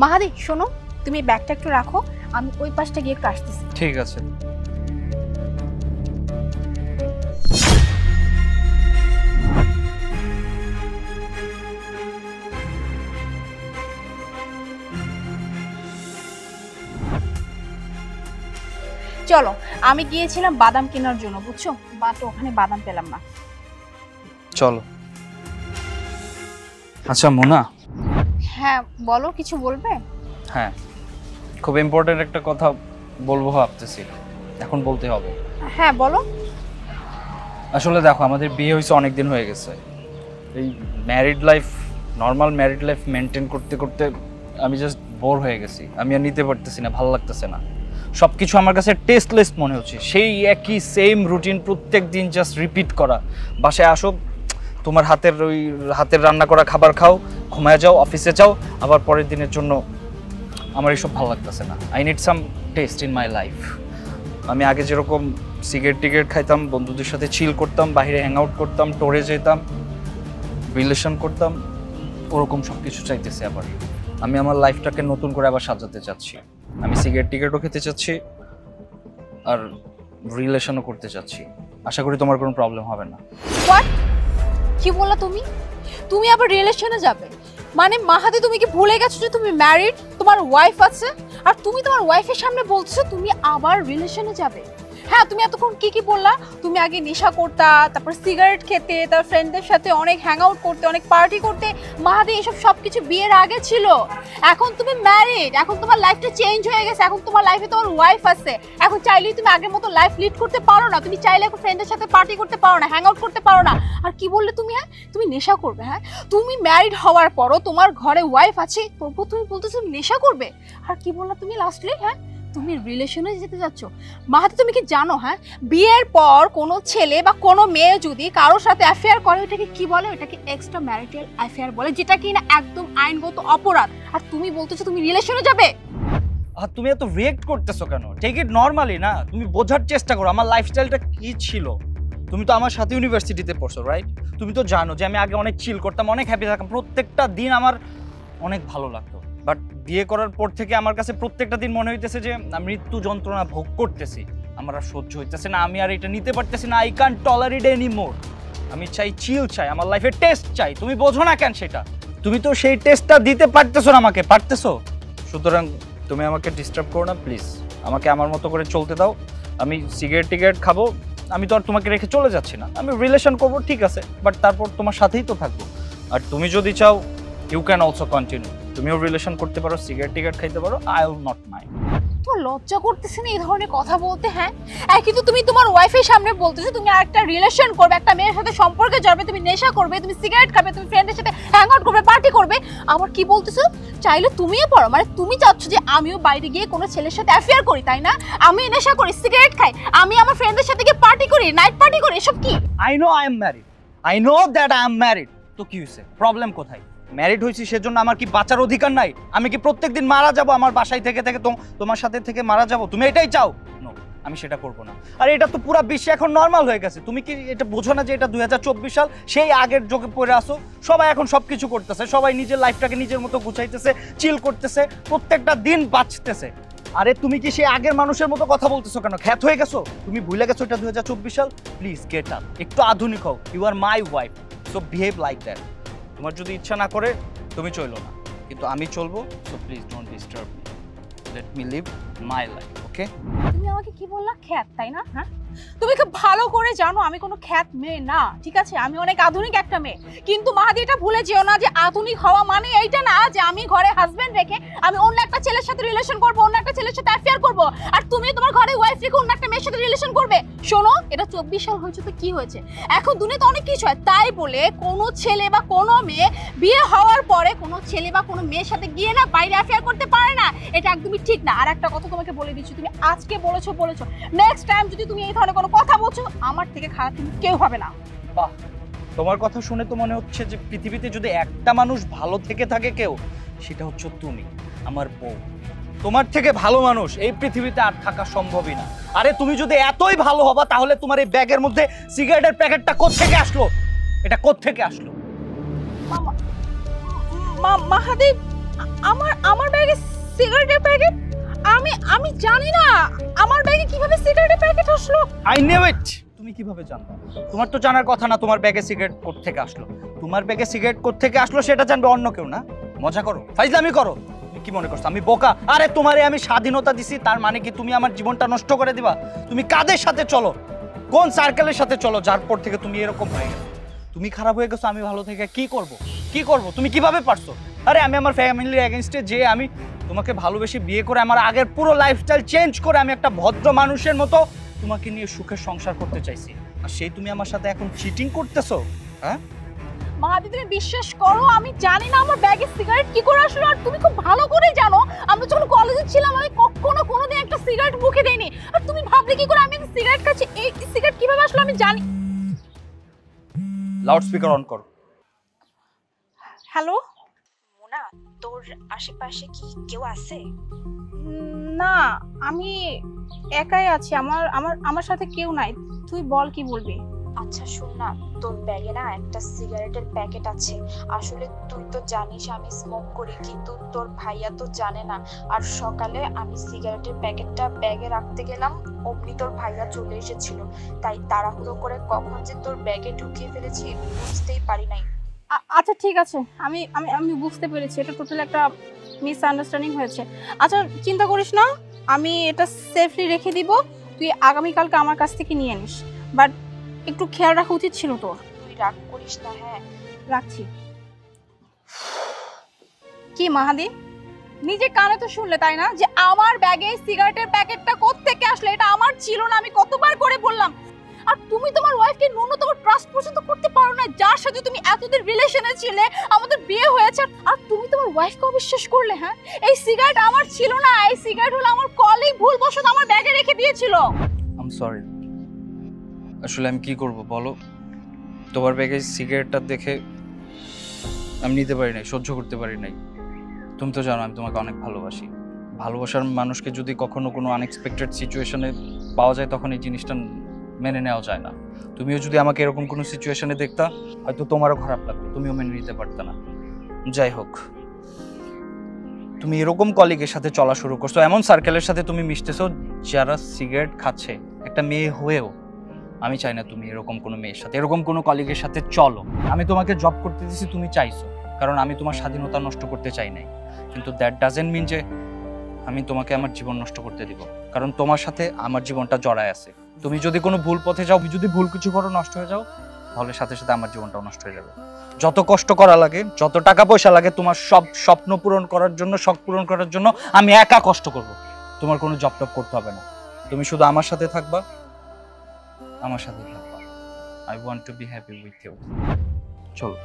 মাহাদি শোনো, তুমি ব্যাগটা একটু রাখো, আমি ওই পাশটা গিয়ে একটু আসতেছি। ঠিক আছে। চলো, আমি গিয়েছিলাম বাদাম কেনার জন্য, বুঝছো, বাট ওখানে বাদাম পেলাম না। চলো। আচ্ছা মোনা। হ্যাঁ বলো, কিছু বলবে? হ্যাঁ, খুব ইম্পর্টেন্ট একটা কথা বলবো ভাবতেছি, এখন বলতে হবে। হ্যাঁ বলো। আসলে দেখো, আমাদের বিয়ে হয়েছে অনেক দিন হয়ে গেছে। এই married life, normal married life maintain করতে করতে আমি জাস্ট বোর হয়ে গেছি। আমি আর নিতে পারতেছি না, ভালো লাগতেছে না। সব কিছু আমার কাছে টেস্টলেস মনে হচ্ছে। সেই একই সেম রুটিন প্রত্যেক দিন জাস্ট রিপিট করা। বাসায় আসো, তোমার হাতের রান্না করা খাবার খাও, ঘুমায় যাও, অফিসে যাও, আবার পরের দিনের জন্য। আমার এইসব ভালো লাগতেছে না। I need some test in my life. আমি আগে যেরকম সিগারেট খাইতাম, বন্ধুদের সাথে চিল করতাম, বাইরে হ্যাং আউট করতাম, টোরে যেতাম, রিলেশন করতাম, ওরকম সব কিছু চাইতেছি আবার। আমি আমার লাইফটাকে নতুন করে আবার সাজাতে চাচ্ছি। আমি সিগারেটও খেতে চাচ্ছি আর রিলেশনও করতে চাচ্ছি। আশা করি তোমার কোনো প্রবলেম হবে না। হোয়াট? কি বললা তুমি? তুমি আবার রিলেশনে যাবে? মানে মাহাদি, তুমি কি ভুলে গেছো যে তুমি ম্যারিড, তোমার ওয়াইফ আছে, আর তুমি তোমার ওয়াইফের সামনে বলছো তুমি আবার রিলেশনে যাবে? হ্যাঁ, তুমি এতক্ষণ কি বললা? তুমি আগে নেশা করতা, তারপর সিগারেট খেতে, তার ফ্রেন্ডদের সাথে অনেক হ্যাং আউট করতে, অনেক পার্টি করতে। মাহাদি, এসব সবকিছু বিয়ের আগে ছিল। এখন তুমি ম্যারিড, এখন তোমার লাইফটা চেঞ্জ হয়ে গেছে, এখন তোমার লাইফে তোমার ওয়াইফ আছে। এখন চাইলেই তুমি আগের মতো লাইফ লিড করতে পারো না। তুমি চাইলে এখন ফ্রেন্ডদের সাথে পার্টি করতে পারো না, হ্যাং আউট করতে পারো না। আর কি বললে তুমি? হ্যাঁ, তুমি নেশা করবে? হ্যাঁ, তুমি ম্যারিড হওয়ার পরও তোমার ঘরে ওয়াইফ আছে, তবুও তুমি বলতেছো নেশা করবে? আর কি বললা তুমি লাস্টলি? হ্যাঁ, তুমি রিলেশনে যেতে যাচ্ছ। মাহাতি, তুমি কি জানো? হ্যাঁ, বিয়ের পর কোনো ছেলে বা কোনো মেয়ে যদি কারোর সাথে অ্যাফেয়ার করে, ওটাকে কি বলে? ওটাকে এক্সট্রা ম্যারিটাল অ্যাফেয়ার বলে, যেটা কি না একদম আইনগত অপরাধ। আর তুমি বলতেছো তুমি রিলেশনে যাবে? আর তুমি এত রিয়েক্ট করতেছো কেন? টেক ইট নরমালি না। তুমি বোঝার চেষ্টা করো আমার লাইফস্টাইলটা কি ছিল। তুমি তো আমার সাথে ইউনিভার্সিটিতে পড়ছো, রাইট? তুমি তো জানো যে আমি আগে অনেক চিল করতাম, অনেক হ্যাপি থাকতাম, প্রত্যেকটা দিন আমার অনেক ভালো লাগতো। বাট বিয়ে করার পর থেকে আমার কাছে প্রত্যেকটা দিন মনে হইতেছে যে মৃত্যু যন্ত্রণা ভোগ করতেছি। আমার আর সহ্য হইতেছে না, আমি আর এটা নিতে পারতেছি না। I can't tolerate anymore. আমি চাই চিল, চাই আমার লাইফে টেস্ট চাই। তুমি বোঝো না কেন সেটা? তুমি তো সেই টেস্টটা দিতে পারতেছো না আমাকে, পারতেছো? সুতরাং তুমি আমাকে ডিস্টার্ব করো না প্লিজ। আমাকে আমার মতো করে চলতে দাও। আমি সিগারেট খাবো, আমি তো আর তোমাকে রেখে চলে যাচ্ছি না। আমি রিলেশন করবো, ঠিক আছে, বাট তারপর তোমার সাথেই তো থাকবো। আর তুমি যদি চাও, ইউ ক্যান অলসো কন্টিনিউ। তুমিও রিলেশন করতে পারো, সিগারেট খাইতে পারো, আই উইল নট মাইন্ড। তোমার লজ্জা করতেছে না এই ধরনের কথা বলতে? হ্যাঁ, কিন্তু তুমি তোমার ওয়াইফের সামনে বলতেছো তুমি আরেকটা রিলেশন করবে, একটা মেয়ের সাথে সম্পর্কে যাবে, তুমি নেশা করবে, তুমি সিগারেট খাবে, তুমি ফ্রেন্ডের সাথে হ্যাং আউট করবে, পার্টি করবে। আবার কি বলতেছো চাইলে তুমিও পড়ো? মানে তুমি চাচ্ছ যে আমিও বাইরে গিয়ে কোনো ছেলের সাথে অ্যাফেয়ার করি, তাই না? আমি নেশা করি, সিগারেট খাই, আমি আমার ফ্রেন্ডের সাথে গিয়ে পার্টি করি, নাইট পার্টি করি, এসব কি? I know I am married, I know that I am married. তো কি হয়েছে? প্রবলেম কোথায়? ম্যারিড হয়েছি সেজন্য আমার কি বাঁচার অধিকার নাই? আমি কি প্রত্যেকদিন মারা যাব আমার বাসায় থেকে থেকে তোমার সাথে থেকে মারা যাব? তুমি এটাই চাও? নো, আমি সেটা করব না। আর এটা তো পুরো বিশ্বে এখন নর্মাল হয়ে গেছে। তুমি কি এটা বোঝো না যে এটা 2024 সাল? সেই আগের যুগে পড়ে আসো। সবাই এখন সবকিছু করতেছে, সবাই নিজের লাইফটাকে নিজের মতো গুছাইতেছে, চিল করতেছে, প্রত্যেকটা দিন বাঁচতেছে। আরে তুমি কি সেই আগের মানুষের মতো কথা বলতেছো কেন? খ্যাত হয়ে গেছো? তুমি ভুলে গেছো এটা 2024 সাল? প্লিজ গেট আপ, একটু আধুনিক হও। You are my wife, so behave like that. তোমার যদি ইচ্ছা না করে তুমি চলো না, কিন্তু আমি চলবো। So please don't disturb me, let me live my life, okay? তুমি আমাকে কি বললা? খ্যাত, তাই না? হ্যাঁ, তুমি খুব ভালো করে জানো আমি কোনো খ্যাত মেয়ে না, ঠিক আছে? আমি অনেক আধুনিক একটা মেয়ে। কিন্তু মাহাদি, এটা ভুলে যেও না যে আধুনিক হওয়া মানে এইটা না যে আমি ঘরে হাজবেন্ড রেখে আমি অন্য একটা ছেলের সাথে রিলেশন করব, অন্য একটা ছেলের সাথে অ্যাফেয়ার করব, আর তুমি তোমার ঘরে ওয়াইফ রেখে অন্য একটা মেয়ের সাথে রিলেশন করবে। শোনো, এটা 24 সাল হয়েছে তো কি হয়েছে? এখন দুনিয়াতে অনেক কিছু হয়, তাই বলে কোনো ছেলে বা কোনো মেয়ে বিয়ে হওয়ার পরে কোনো ছেলে বা কোনো মেয়ের সাথে গিয়ে না বাইরে অ্যাফেয়ার করতে পারে না। এটা একদমই ঠিক না। আর একটা কথা তোমাকে বলে দিচ্ছি, তুমি আজকে বলেছো, নেক্সট টাইম যদি তুমি এই ধরনের কোনো কথা বলছো, আমার থেকে খারাপ কিন্তু কেউ হবে না। বাহ, তোমার কথা শুনে তো মনে হচ্ছে যে পৃথিবীতে যদি একটা মানুষ ভালো থেকে থাকে কেউ, সেটা হচ্ছে তুমি, আমার বউ। তোমার থেকে ভালো মানুষ এই পৃথিবীতে আর থাকা সম্ভবই না। আরে তুমি যদি এতই ভালো হবা, তাহলে তোমার এই ব্যাগের মধ্যে সিগারেটের প্যাকেটটা কোত্থেকে আসলো? এটা কোত্থেকে আসলো? মাহাদি, আমার আমার ব্যাগে সিগারেটের প্যাকেট? আমি আমি জানি না আমার ব্যাগে কিভাবে সিগারেটের প্যাকেট আসলো। I knew it. তুমি কিভাবে জানবে? তোমার তো জানার কথা না তোমার ব্যাগে সিগারেট কোত্থেকে আসলো। তোমার ব্যাগে সিগারেট কোত্থেকে আসলো সেটা জানবে অন্য কেউ না। মজা করো, ফাইজলামি করো। তুমি কি মনে করছো আমি বোকা? আরে তোমারে আমি স্বাধীনতা দিছি, তার মানে কি তুমি আমার জীবনটা নষ্ট করে দিবা? তুমি কাদের সাথে চলো, কোন সার্কেলের সাথে চলো, যার পর থেকে তুমি এরকম হয়ে গেছো? তুমি খারাপ হয়ে গেছো, আমি ভালো থেকে কি করব? কি করব? তুমি কিভাবে পারছো? আরে আমি আমার ফ্যামিলির এগেইনস্টে যে আমি তোমাকে ভালোবেসে বিয়ে করে আমার আগের পুরো লাইফস্টাইল চেঞ্জ করে আমি একটা ভদ্র মানুষের মতো তোমাকে নিয়ে সুখের সংসার করতে চাইছি, আর সেই তুমি আমার সাথে এখন চিটিং করতেছো? হ্যাঁ মাহাদি, তুমি বিশ্বাস করো আমি জানি না আমার ব্যাগে সিগারেট কি করে আসলো। আর তুমি খুব ভালো করেই জানো আমরা যখন কলেজে ছিলাম আমি কখনো কোনোদিন একটা সিগারেট মুখে দেইনি। আর তুমি ভাবলে কি করে আমি সিগারেট খাচ্ছি? এই সিগারেট কিভাবে আসলো আমি জানি। লাউড স্পিকার অন করো। হ্যালো। মোনা, তোর আশেপাশে কি কেউ আছে? না, আমি একাই আছি, আমার আমার আমার সাথে কেউ নাই। তুই বল কি বলবি। আচ্ছা শোন না, তোর ব্যাগে না একটা সিগারেটের প্যাকেট আছে। আসলে তুই তো জানিস আমি স্মোক করি, কিন্তু তোর ভাইয়া তো জানে না। আর সকালে আমি সিগারেটের প্যাকেটটা ব্যাগে রাখতে গেলাম, অমনি তোর ভাইয়া চলে এসেছিল। তাই তাড়াহুড়ো করে কখন যে তোর ব্যাগে ঢুকিয়ে ফেলেছি বুঝতেই পারি নাই। আচ্ছা ঠিক আছে, আমি আমি আমি বুঝতে পেরেছি, এটা টোটাল একটা মিসআন্ডারস্ট্যান্ডিং হয়েছে। আচ্ছা চিন্তা করিস না, আমি এটা সেফলি রেখে দিব, তুই আগামীকালকে আমার কাছ থেকে নিয়ে নিস। বাট একটু খেয়াল রাখা উচিত ছিল তোর। তুই রাগ করিস না। হ্যাঁ রাখছি। কি মাহাদি, নিজে কানে তো শুনলে তাই না যে আমার ব্যাগে সিগারেটের প্যাকেটটা কোত্থেকে আসলো? এটা আমার ছিল না, আমি কতবার করে বললাম। আর তুমি তোমার ওয়াইফকে ন্যূনতম ট্রাস্ট পর্যন্ত করতে পারো না, যার সাথে তুমি এতদিন রিলেশনে ছিলে, আমাদের বিয়ে হয়েছে, আর তুমি তোমার ওয়াইফকে অবিশ্বাস করলে। হ্যাঁ, এই সিগারেট আমার ছিল না, এই সিগারেট হলো আমার কলিগ ভুলবশত আমার ব্যাগে রেখে দিয়েছিল। I am sorry. আসলে আমি কি করব বলো, তোমার ব্যাগে সিগারেটটা দেখে আমি নিতে পারি নাই, সহ্য করতে পারি নাই। তুমি তো জানো আমি তোমাকে অনেক ভালোবাসি। ভালোবাসার মানুষকে যদি কখনো কোনো আনএক্সপেক্টেড সিচুয়েশনে পাওয়া যায় তখন এই জিনিসটা মেনে নেওয়া যায় না। তুমিও যদি আমাকে এরকম কোনো সিচুয়েশনে দেখতা হয়তো তোমারও খারাপ লাগতো, তুমিও মেনে নিতে পারতে না। যাই হোক, তুমি এরকম কলিগের সাথে চলা শুরু করছো, এমন সার্কেলের সাথে তুমি মিশতেছো যারা সিগারেট খাচ্ছে, একটা মেয়ে হয়েও। আমি চাই না তুমি এরকম কোনো মেয়ের সাথে, এরকম কোনো কলিগের সাথে চলো। আমি তোমাকে জব করতে দিয়েছি, তুমি চাইছো, কারণ আমি তোমার স্বাধীনতা নষ্ট করতে চাই নাই। কিন্তু দ্যাট ডাজেন্ট মিন যে আমি তোমাকে আমার জীবন নষ্ট করতে দিব, কারণ তোমার সাথে আমার জীবনটা জড়ায় আছে। তুমি যদি কোনো ভুল পথে যাও, যদি ভুল কিছু করো, নষ্ট হয়ে যাও, তাহলে সাথে সাথে আমার জীবনটাও নষ্ট হয়ে যাবে। যত কষ্ট করা লাগে, যত টাকা পয়সা লাগে, তোমার সব স্বপ্ন পূরণ করার জন্য, শখ পূরণ করার জন্য আমি একা কষ্ট করব। তোমার কোনো জব টপ করতে হবে না, তুমি শুধু আমার সাথে থাকবা, আমার সাথে থাকবা। I want to be happy with you. চলো।